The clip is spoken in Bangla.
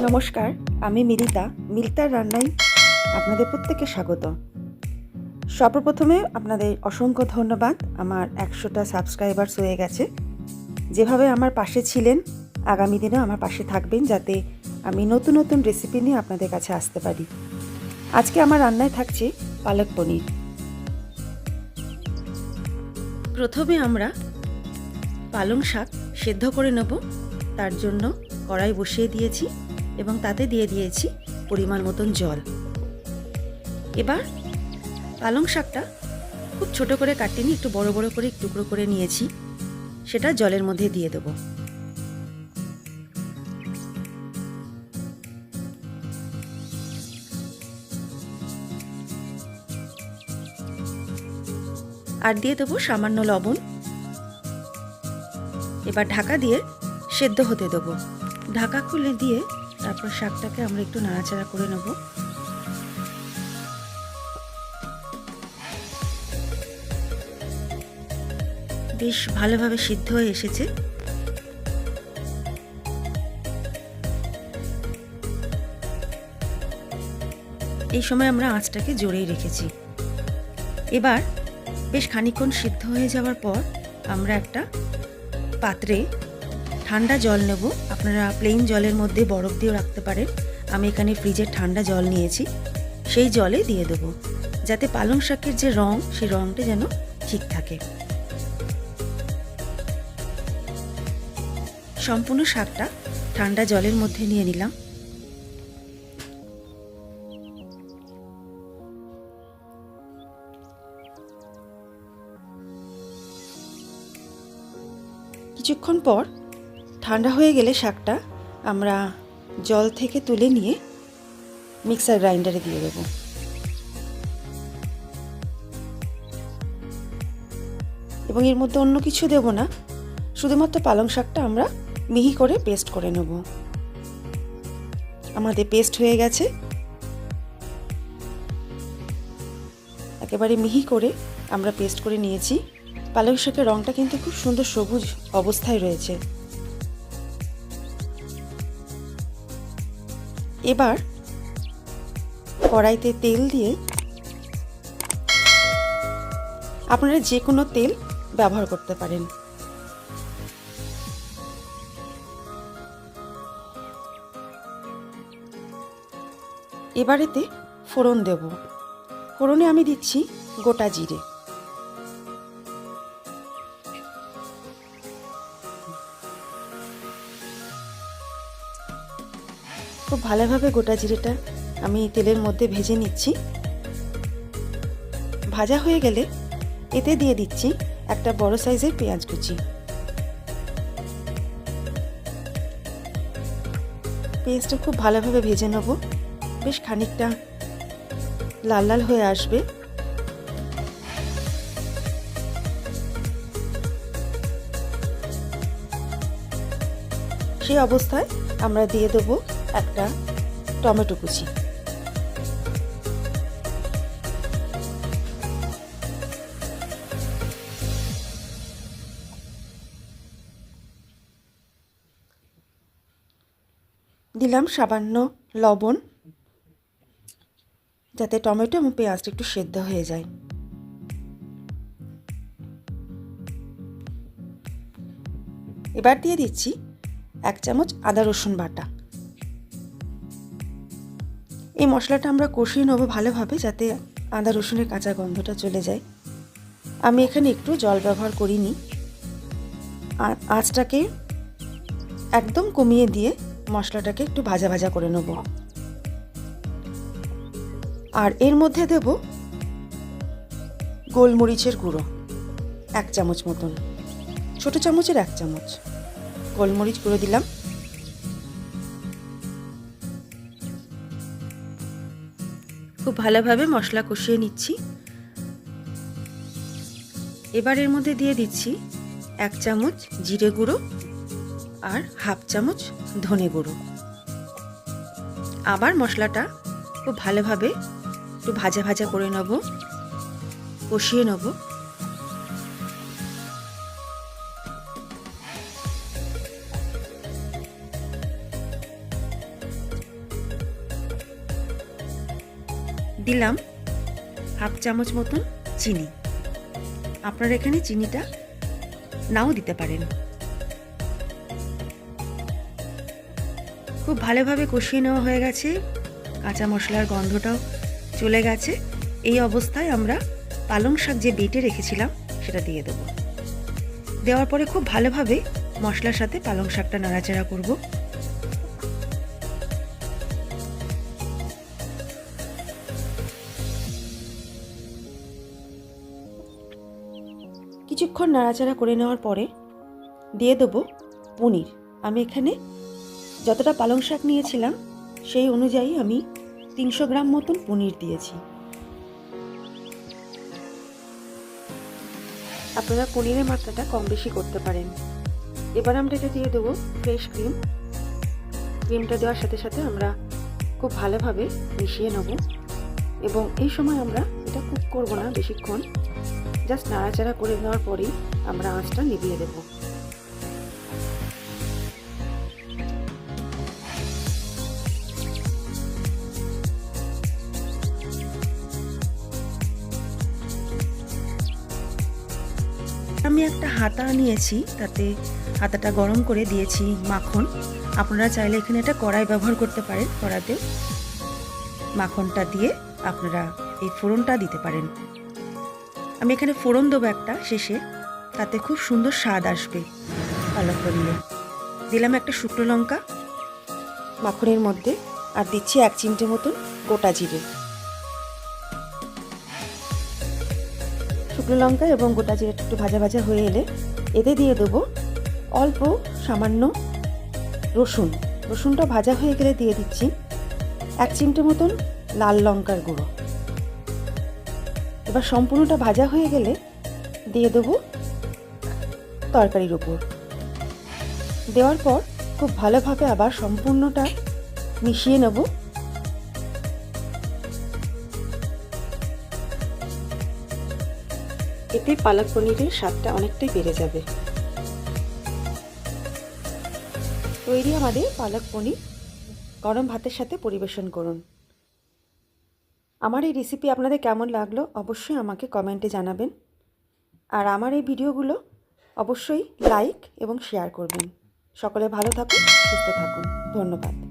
নমস্কার, আমি মিলিতা। মিলিতার রান্নায় আপনাদের প্রত্যেককে স্বাগত। সর্বপ্রথমে আপনাদের অসংখ্য ধন্যবাদ। আমার 100টা সাবস্ক্রাইবার্স হয়ে গেছে। যেভাবে আমার পাশে ছিলেন, আগামী দিনেও আমার পাশে থাকবেন, যাতে আমি নতুন নতুন রেসিপি নিয়ে আপনাদের কাছে আসতে পারি। আজকে আমার রান্নায় থাকছে পালক পনির। প্রথমে আমরা পালং শাক সেদ্ধ করে নেব। তার জন্য কড়াই বসিয়ে দিয়েছি এবং তাতে দিয়ে দিয়েছি পরিমাণ মতন জল। এবার পালং শাকটা খুব ছোট করে কাটিনি, একটু বড় বড় করে টুকরো করে নিয়েছি, সেটা জলের মধ্যে দিয়ে দেব। আর দিয়ে দেবো সামান্য লবণ। এবার ঢাকা দিয়ে সেদ্ধ হতে দেবো। ঢাকা খুলে দিয়ে তারপর শাকটাকে আমরা একটু নাড়াচাড়া করে নেব। বেশ ভালোভাবে সিদ্ধ হয়ে এসেছে। এই সময় আমরা আঁচটাকে জোরেই রেখেছি। এবার বেশ খানিকক্ষণ সিদ্ধ হয়ে যাওয়ার পর আমরা একটা পাত্রে ঠান্ডা জল নেব। আপনারা প্লেন জলের মধ্যে বরফ দিয়েও রাখতে পারেন। আমি এখানে ফ্রিজের ঠান্ডা জল নিয়েছি, সেই জলে দিয়ে দেবো, যাতে পালং শাকের যে রং, সেই রংটা যেন ঠিক থাকে। সম্পূর্ণ শাকটা ঠান্ডা জলের মধ্যে নিয়ে নিলাম। কিছুক্ষণ পর ঠান্ডা হয়ে গেলে শাকটা আমরা জল থেকে তুলে নিয়ে মিক্সার গ্রাইন্ডারে দিয়ে দেব। এবং এর মধ্যে অন্য কিছু দেব না, শুধুমাত্র পালং শাকটা আমরা মিহি করে পেস্ট করে নেব। আমাদের পেস্ট হয়ে গেছে। একেবারে মিহি করে আমরা পেস্ট করে নিয়েছি। পালং শাকের রঙটা কিন্তু খুব সুন্দর সবুজ অবস্থায় রয়েছে। এবার কড়াইতে তেল দিয়ে, আপনারা যে কোনো তেল ব্যবহার করতে পারেন। এবারেতে ফোড়ন দেব। ফোড়নে আমি দিচ্ছি গোটা জিরে, খুব ভালোভাবে গোটা জিরেটা আমি তেলের মধ্যে ভেজে নিচ্ছি। ভাজা হয়ে গেলে এতে দিয়ে দিচ্ছি একটা বড় সাইজের পেঁয়াজ কুচি। পেঁয়াজটা খুব ভালোভাবে ভেজে নেব। বেশ খানিকটা লাল লাল হয়ে আসবে। সেই অবস্থায় আমরা দিয়ে দেবো একটা টমেটো কুচি। দিলাম সামান্য লবণ, যাতে টমেটো এবং পেঁয়াজটা একটু সেদ্ধ হয়ে যায়। এবার দিয়ে দিচ্ছি 1 চামচ আদা রসুন বাটা। এই মশলাটা আমরা কষিয়ে নেবো ভালোভাবে, যাতে আদা রসুনের কাঁচা গন্ধটা চলে যায়। আমি এখানে একটু জল ব্যবহার করিনি। আর আঁচটাকে একদম কমিয়ে দিয়ে মশলাটাকে একটু ভাজা ভাজা করে নেব। আর এর মধ্যে দেব গোলমরিচের গুঁড়ো 1 চামচ মতন, ছোট চামচের 1 চামচ গোলমরিচ গুঁড়ো দিলাম। খুব ভালোভাবে মশলা কষিয়ে নিচ্ছি। এবার এর মধ্যে দিয়ে দিচ্ছি 1 চামচ জিরে গুঁড়ো আর 1/2 চামচ ধনে গুঁড়ো। আবার মশলাটা খুব ভালোভাবে একটু ভাজা ভাজা করে নেব, কষিয়ে নেব। দিলাম হাফ চামচ মতন চিনি। আপনারা এখানে চিনিটা নাও দিতে পারেন। খুব ভালোভাবে কষিয়ে নেওয়া হয়ে গেছে, কাঁচা মশলার গন্ধটাও চলে গেছে। এই অবস্থায় আমরা পালং শাক যে বেটে রেখেছিলাম সেটা দিয়ে দেবো। দেওয়ার পরে খুব ভালোভাবে মশলার সাথে পালং শাকটা নাড়াচাড়া করব। কিছুক্ষণ নাড়াচাড়া করে নেওয়ার পরে দিয়ে দেবো পনির। আমি এখানে যতটা পালং শাক নিয়েছিলাম সেই অনুযায়ী আমি 300 গ্রাম মতন পনির দিয়েছি। আপনারা পনিরের মাত্রাটা কম বেশি করতে পারেন। এবার আমরা এটা দিয়ে দেবো ফ্রেশ ক্রিম। ক্রিমটা দেওয়ার সাথে সাথে আমরা খুব ভালোভাবে মিশিয়ে নেব এবং এই সময় আমরা এটা কুক করব না বেশিক্ষণ, জাস্ট নাড়াচাড়া করে নেওয়ার পরেই আমরা আঁচটা নিভিয়ে দেব। আমি একটা হাতা নিয়েছি, তাতে হাতাটা গরম করে দিয়েছি মাখন। আপনারা চাইলে এখানে একটা কড়াই ব্যবহার করতে পারেন, কড়াইতে মাখনটা দিয়ে আপনারা এই ফোড়নটা দিতে পারেন। আমি এখানে ফোড়ন দেবো একটা শেষে, তাতে খুব সুন্দর স্বাদ আসবে পালক পনিরে। দিলাম একটা শুকনো লঙ্কা মাখনের মধ্যে, আর দিচ্ছি 1 চিমটে মতন গোটা জিরে। শুকনো লঙ্কা এবং গোটা জিরেটা একটু ভাজা ভাজা হয়ে এলে এতে দিয়ে দেবো অল্প সামান্য রসুন। রসুনটা ভাজা হয়ে গেলে দিয়ে দিচ্ছি 1 চিমটে মতন লাল লঙ্কার গুঁড়ো। এবার সম্পূর্ণটা ভাজা হয়ে গেলে দিয়ে দেবো তরকারির উপর। দেওয়ার পর খুব ভালোভাবে আবার সম্পূর্ণটা মিশিয়ে নেব। এতে পালক পনিরের স্বাদটা অনেকটাই বেড়ে যাবে। তৈরি আমাদের পালক পনির। গরম ভাতের সাথে পরিবেশন করুন। আমার এই রেসিপি আপনাদের কেমন লাগলো অবশ্যই আমাকে কমেন্টে জানাবেন, আর আমার এই ভিডিওগুলো অবশ্যই লাইক এবং শেয়ার করবেন। সকলে ভালো থাকুন, সুস্থ থাকুন। ধন্যবাদ।